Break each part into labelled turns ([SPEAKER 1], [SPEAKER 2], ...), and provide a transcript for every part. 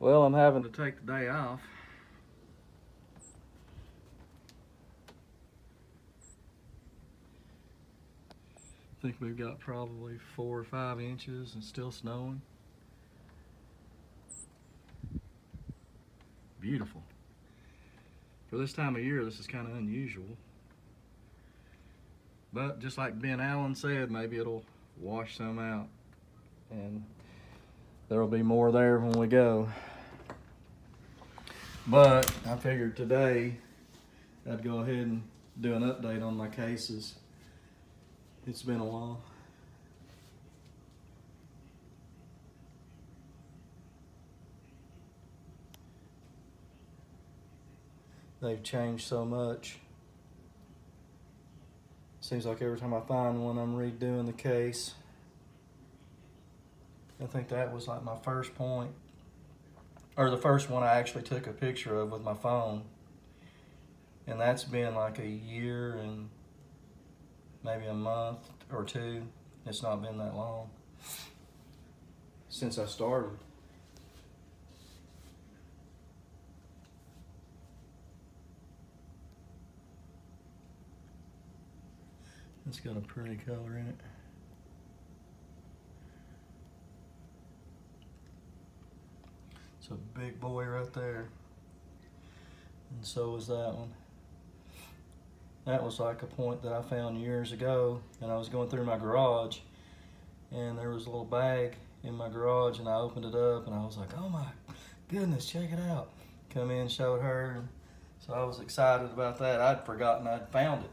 [SPEAKER 1] Well, I'm having to take the day off. I think we've got probably 4 or 5 inches and still snowing. Beautiful. For this time of year, this is kind of unusual. But just like Ben Allen said, maybe it'll wash some out and there'll be more there when we go. But I figured today I'd go ahead and do an update on my cases. It's been a while. They've changed so much. Seems like every time I find one, I'm redoing the case. I think that was like my first point, or the first one I actually took a picture of with my phone. And that's been like a year and maybe a month or 2. It's not been that long since I started. It's got a pretty color in it. It's a big boy right there. And so is that one. That was like a point that I found years ago, and I was going through my garage and there was a little bag in my garage, and I opened it up and I was like, oh my goodness, check it out. Come in, showed her, and so I was excited about that. I'd forgotten I'd found it.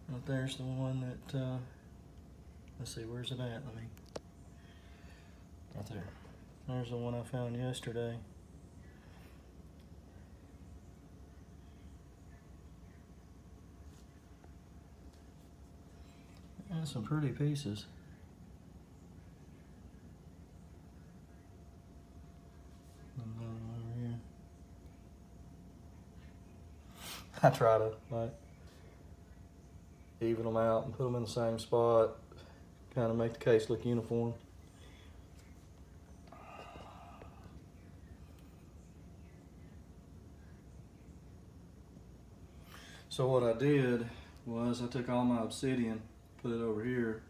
[SPEAKER 1] Right there's the one that, let's see, where's it at? Let me, right there. There's the one I found yesterday. And some pretty pieces. Another one over here. I try to like even them out and put them in the same spot, kind of make the case look uniform. So what I did was I took all my obsidian, put it over here,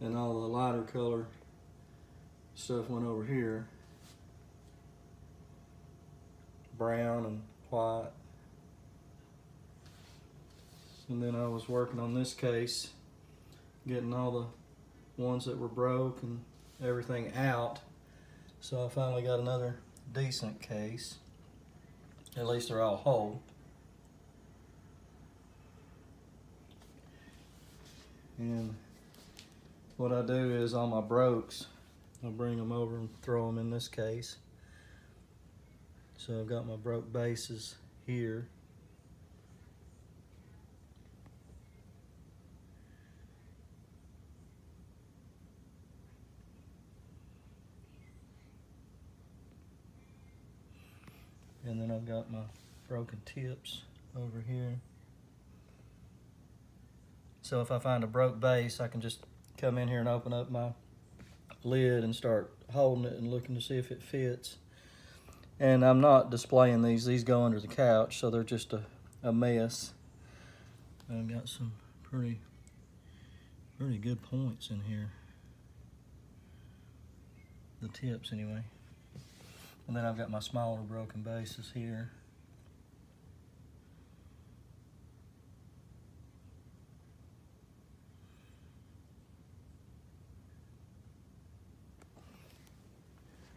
[SPEAKER 1] and all the lighter color stuff went over here. Brown and white. And then I was working on this case, getting all the ones that were broke and everything out. So I finally got another decent case. At least they're all whole. And what I do is all my brokes, I'll bring them over and throw them in this case. So I've got my broke bases here. And then I've got my broken tips over here. So if I find a broke base, I can just come in here and open up my lid and start holding it and looking to see if it fits. And I'm not displaying these go under the couch, so they're just a mess. I've got some pretty good points in here. The tips anyway. And then I've got my smaller broken bases here.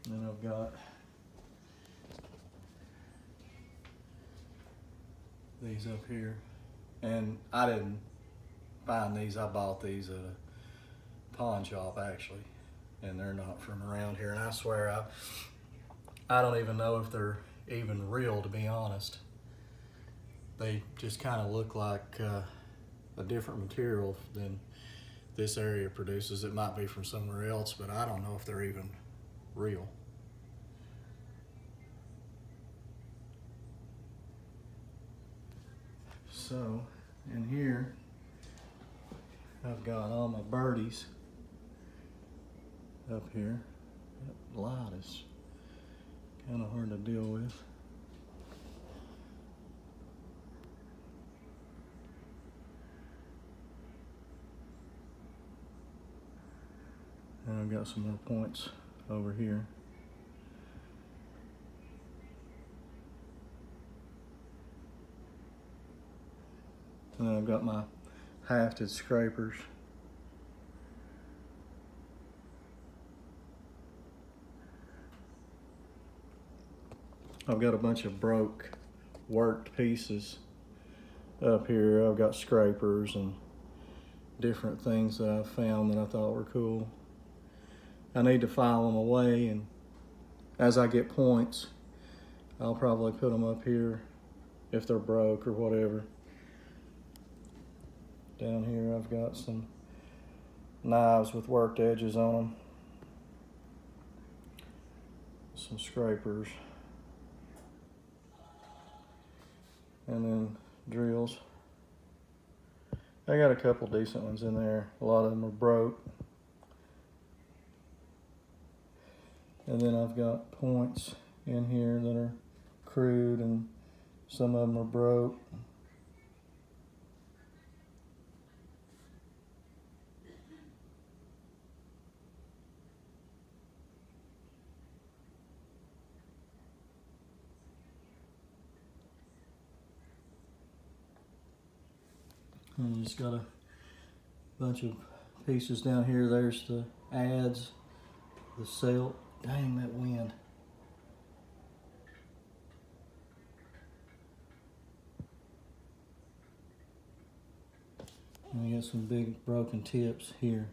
[SPEAKER 1] And then I've got these up here. And I didn't find these, I bought these at a pawn shop actually. And they're not from around here. And I swear I don't even know if they're even real, to be honest. They just kind of look like a different material than this area produces. It might be from somewhere else, but I don't know if they're even real. So And here I've got all my birdies up here. That light is kind of hard to deal with. And I've got some more points over here. And then I've got my hafted scrapers. I've got a bunch of broke, worked pieces up here. I've got scrapers and different things that I've found that I thought were cool. I need to file them away, and as I get points, I'll probably put them up here if they're broke or whatever. Down here I've got some knives with worked edges on them. Some scrapers. And then drills. I got a couple decent ones in there. A lot of them are broke. And then I've got points in here that are crude, and some of them are broke. And you just got a bunch of pieces down here. There's the adze, the sail. Dang, that wind. And we got some big broken tips here.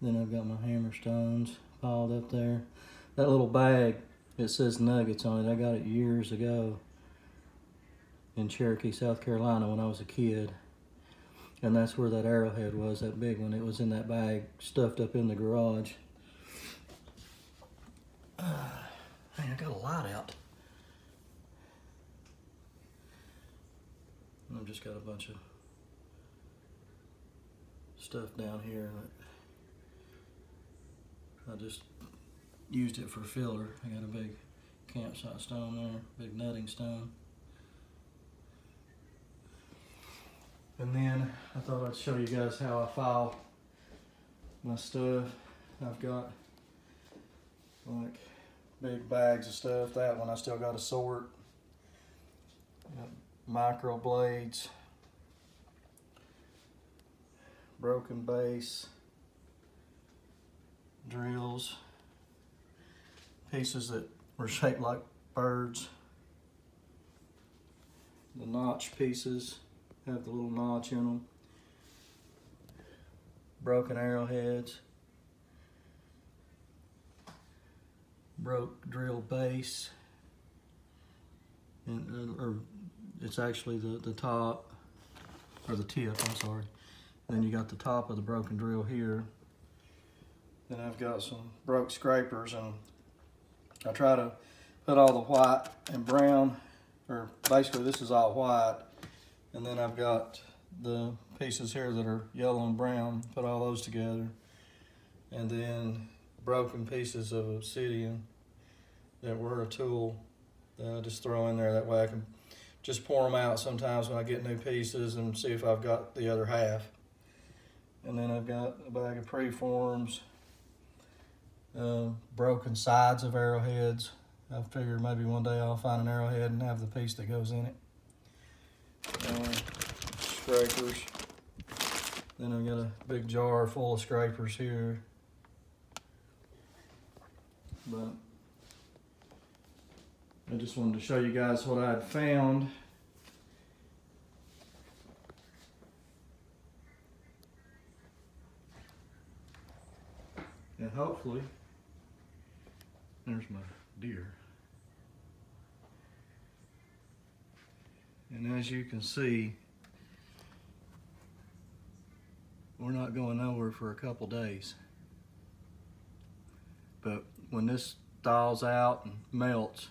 [SPEAKER 1] Then I've got my hammer stones piled up there. That little bag, it says nuggets on it. I got it years ago in Cherokee, South Carolina when I was a kid. And that's where that Arrowhead was, that big one. It was in that bag, stuffed up in the garage. Man, I got a light out. And I've just got a bunch of stuff down here that I just used it for filler. I got a big campsite stone there, big nutting stone. And then I thought I'd show you guys how I file my stuff. I've got like big bags of stuff. That one I still got to sort. Got micro blades, broken base, drills, pieces that were shaped like birds, the notch pieces. Have the little notch in them. Broken arrowheads. Broke drill base. And, or it's actually the top, or the tip, I'm sorry. Then you got the top of the broken drill here. Then I've got some broke scrapers, and I try to put all the white and brown, or basically this is all white. And then I've got the pieces here that are yellow and brown, put all those together. And then broken pieces of obsidian that were a tool that I just throw in there. That way I can just pour them out sometimes when I get new pieces and see if I've got the other half. And then I've got a bag of preforms, broken sides of arrowheads. I figured maybe one day I'll find an arrowhead and have the piece that goes in it. Scrapers. Then I've got a big jar full of scrapers here. But I just wanted to show you guys what I had found. And hopefully, there's my deer. And as you can see, we're not going nowhere for a couple days. But when this thaws out and melts,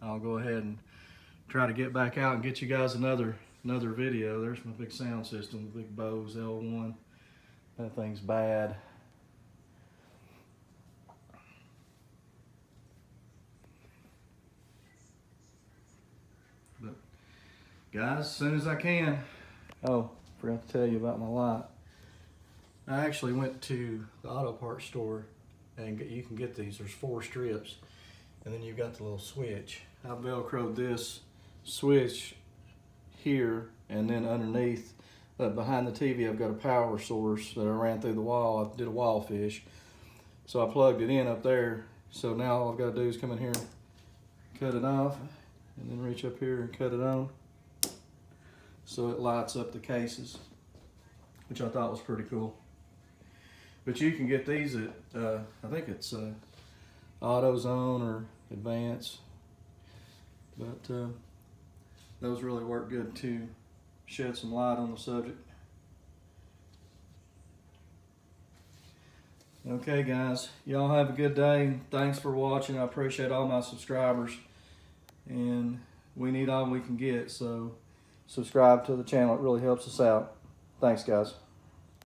[SPEAKER 1] I'll go ahead and try to get back out and get you guys another video. There's my big sound system, the big Bose L1. That thing's bad. But guys, as soon as I can. Oh, forgot to tell you about my light. I actually went to the auto parts store, and you can get these. There's 4 strips, and then you've got the little switch. I velcroed this switch here, and then underneath, behind the TV, I've got a power source that I ran through the wall. I did a wall fish, so I plugged it in up there. So now all I've got to do is come in here, cut it off, and then reach up here and cut it on, so it lights up the cases, which I thought was pretty cool. But you can get these at, I think it's AutoZone or Advance. But those really work good to shed some light on the subject. Okay guys, y'all have a good day. Thanks for watching. I appreciate all my subscribers. And we need all we can get, so subscribe to the channel. It really helps us out. Thanks guys.